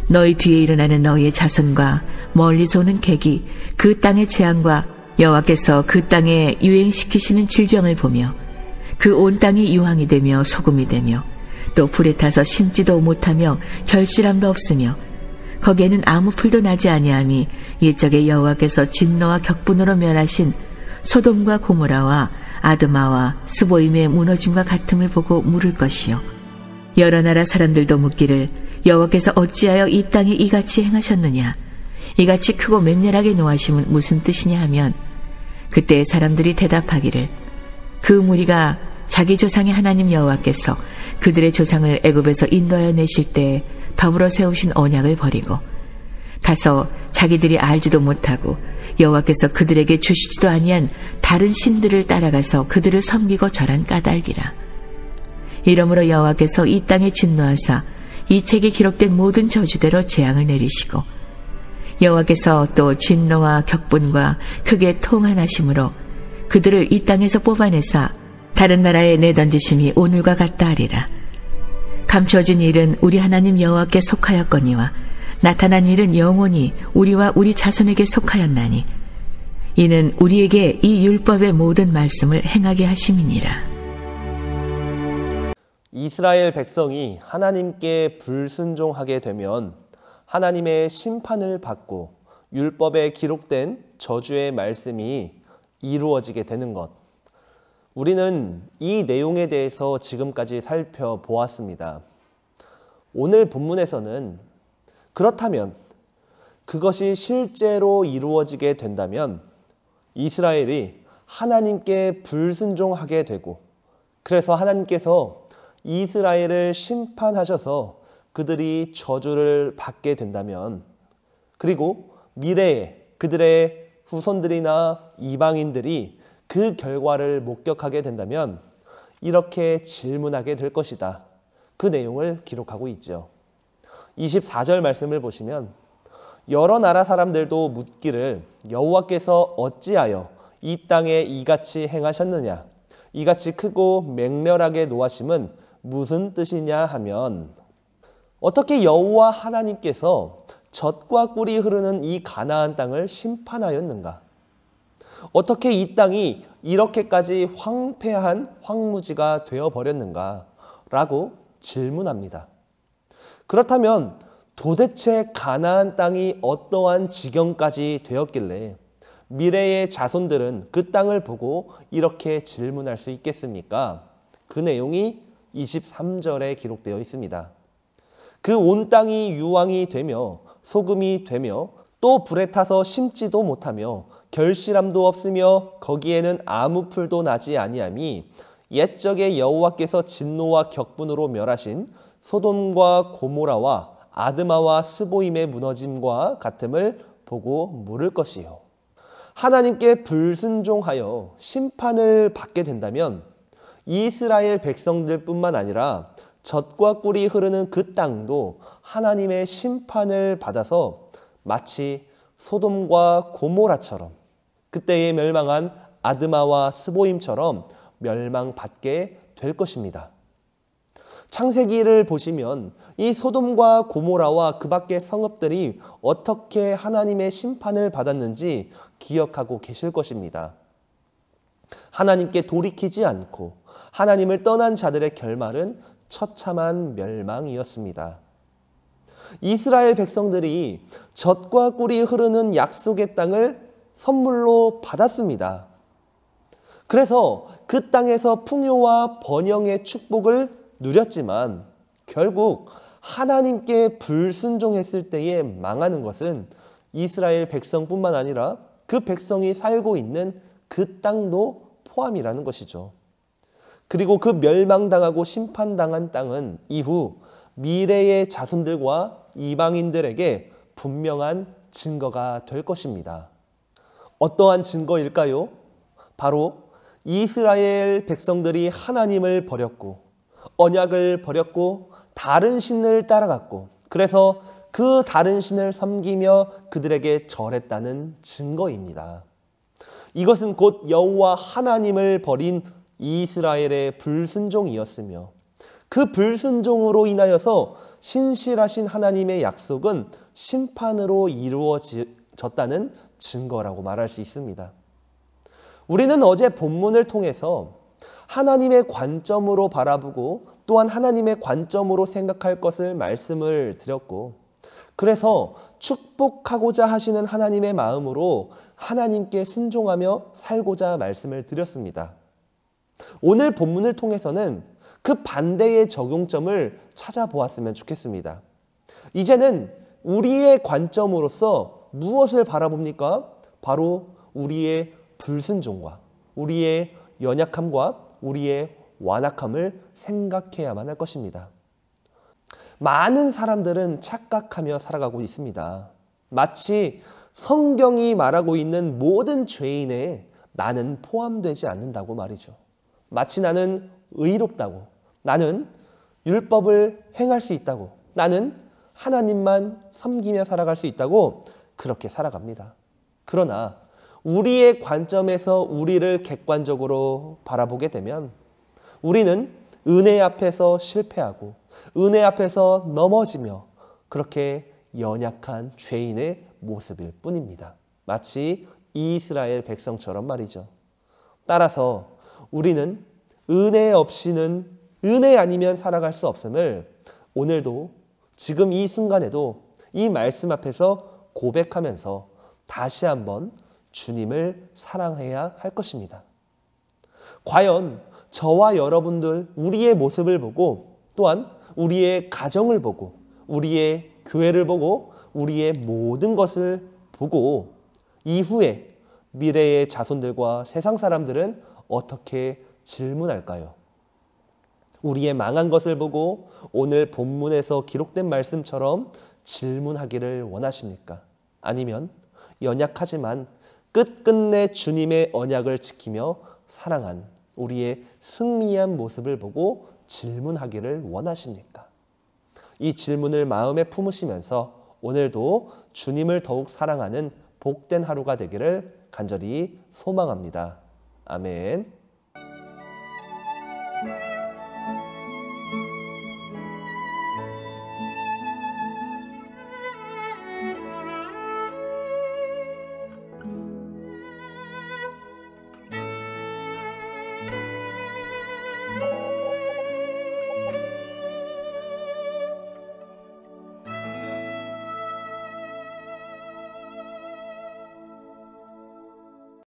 너희 뒤에 일어나는 너희의 자손과 멀리서 오는 객이 그 땅의 재앙과 여호와께서 그 땅에 유행시키시는 질병을 보며 그 온 땅이 유황이 되며 소금이 되며 또 불에 타서 심지도 못하며 결실함도 없으며 거기에는 아무 풀도 나지 아니함이 옛적에 여호와께서 진노와 격분으로 멸하신 소돔과 고모라와 아드마와 스보임의 무너짐과 같음을 보고 물을 것이요 여러 나라 사람들도 묻기를 여호와께서 어찌하여 이 땅에 이같이 행하셨느냐 이같이 크고 맹렬하게 노하심은 무슨 뜻이냐 하면 그때 사람들이 대답하기를 그 무리가 자기 조상의 하나님 여호와께서 그들의 조상을 애굽에서 인도하여 내실 때 더불어 세우신 언약을 버리고 가서 자기들이 알지도 못하고 여호와께서 그들에게 주시지도 아니한 다른 신들을 따라가서 그들을 섬기고 절한 까닭이라. 이러므로 여호와께서 이 땅에 진노하사 이 책에 기록된 모든 저주대로 재앙을 내리시고 여호와께서 또 진노와 격분과 크게 통한하심으로 그들을 이 땅에서 뽑아내사 다른 나라에 내던지심이 오늘과 같다 하리라. 감춰진 일은 우리 하나님 여호와께 속하였거니와 나타난 일은 영원히 우리와 우리 자손에게 속하였나니 이는 우리에게 이 율법의 모든 말씀을 행하게 하심이니라. 이스라엘 백성이 하나님께 불순종하게 되면 하나님의 심판을 받고 율법에 기록된 저주의 말씀이 이루어지게 되는 것. 우리는 이 내용에 대해서 지금까지 살펴보았습니다. 오늘 본문에서는 그렇다면 그것이 실제로 이루어지게 된다면 이스라엘이 하나님께 불순종하게 되고 그래서 하나님께서 이스라엘을 심판하셔서 그들이 저주를 받게 된다면 그리고 미래에 그들의 후손들이나 이방인들이 그 결과를 목격하게 된다면 이렇게 질문하게 될 것이다. 그 내용을 기록하고 있죠. 24절 말씀을 보시면 여러 나라 사람들도 묻기를 여호와께서 어찌하여 이 땅에 이같이 행하셨느냐 이같이 크고 맹렬하게 노하심은 무슨 뜻이냐 하면 어떻게 여호와 하나님께서 젖과 꿀이 흐르는 이 가나안 땅을 심판하였는가? 어떻게 이 땅이 이렇게까지 황폐한 황무지가 되어버렸는가? 라고 질문합니다. 그렇다면 도대체 가나안 땅이 어떠한 지경까지 되었길래 미래의 자손들은 그 땅을 보고 이렇게 질문할 수 있겠습니까? 그 내용이 23절에 기록되어 있습니다. 그 온 땅이 유황이 되며 소금이 되며 또 불에 타서 심지도 못하며 결실함도 없으며 거기에는 아무 풀도 나지 아니함이 옛적에 여호와께서 진노와 격분으로 멸하신 소돔과 고모라와 아드마와 스보임의 무너짐과 같음을 보고 물을 것이요. 하나님께 불순종하여 심판을 받게 된다면 이스라엘 백성들뿐만 아니라 젖과 꿀이 흐르는 그 땅도 하나님의 심판을 받아서 마치 소돔과 고모라처럼 그때에 멸망한 아드마와 스보임처럼 멸망받게 될 것입니다. 창세기를 보시면 이 소돔과 고모라와 그 밖의 성읍들이 어떻게 하나님의 심판을 받았는지 기억하고 계실 것입니다. 하나님께 돌이키지 않고 하나님을 떠난 자들의 결말은 처참한 멸망이었습니다. 이스라엘 백성들이 젖과 꿀이 흐르는 약속의 땅을 선물로 받았습니다. 그래서 그 땅에서 풍요와 번영의 축복을 누렸지만 결국 하나님께 불순종했을 때에 망하는 것은 이스라엘 백성뿐만 아니라 그 백성이 살고 있는 그 땅도 포함이라는 것이죠. 그리고 그 멸망당하고 심판당한 땅은 이후 미래의 자손들과 이방인들에게 분명한 증거가 될 것입니다. 어떠한 증거일까요? 바로 이스라엘 백성들이 하나님을 버렸고 언약을 버렸고 다른 신을 따라갔고 그래서 그 다른 신을 섬기며 그들에게 절했다는 증거입니다. 이것은 곧 여호와 하나님을 버린 이스라엘의 불순종이었으며 그 불순종으로 인하여서 신실하신 하나님의 약속은 심판으로 이루어졌다는 증거라고 말할 수 있습니다. 우리는 어제 본문을 통해서 하나님의 관점으로 바라보고 또한 하나님의 관점으로 생각할 것을 말씀을 드렸고, 그래서 축복하고자 하시는 하나님의 마음으로 하나님께 순종하며 살고자 말씀을 드렸습니다. 오늘 본문을 통해서는 그 반대의 적용점을 찾아보았으면 좋겠습니다. 이제는 우리의 관점으로서 무엇을 바라봅니까? 바로 우리의 불순종과 우리의 연약함과 우리의 완악함을 생각해야만 할 것입니다. 많은 사람들은 착각하며 살아가고 있습니다. 마치 성경이 말하고 있는 모든 죄인에 나는 포함되지 않는다고 말이죠. 마치 나는 의롭다고, 나는 율법을 행할 수 있다고, 나는 하나님만 섬기며 살아갈 수 있다고 그렇게 살아갑니다. 그러나 우리의 관점에서 우리를 객관적으로 바라보게 되면 우리는 은혜 앞에서 실패하고 은혜 앞에서 넘어지며 그렇게 연약한 죄인의 모습일 뿐입니다. 마치 이스라엘 백성처럼 말이죠. 따라서 우리는 은혜 없이는, 은혜 아니면 살아갈 수 없음을 오늘도 지금 이 순간에도 이 말씀 앞에서 고백하면서 다시 한번 주님을 사랑해야 할 것입니다. 과연 저와 여러분들 우리의 모습을 보고 또한 우리의 가정을 보고 우리의 교회를 보고 우리의 모든 것을 보고 이후에 미래의 자손들과 세상 사람들은 어떻게 질문할까요? 우리의 망한 것을 보고 오늘 본문에서 기록된 말씀처럼 질문하기를 원하십니까? 아니면 연약하지만 끝끝내 주님의 언약을 지키며 사랑한 우리의 승리한 모습을 보고 질문하기를 원하십니까? 이 질문을 마음에 품으시면서 오늘도 주님을 더욱 사랑하는 복된 하루가 되기를 간절히 소망합니다. 아멘.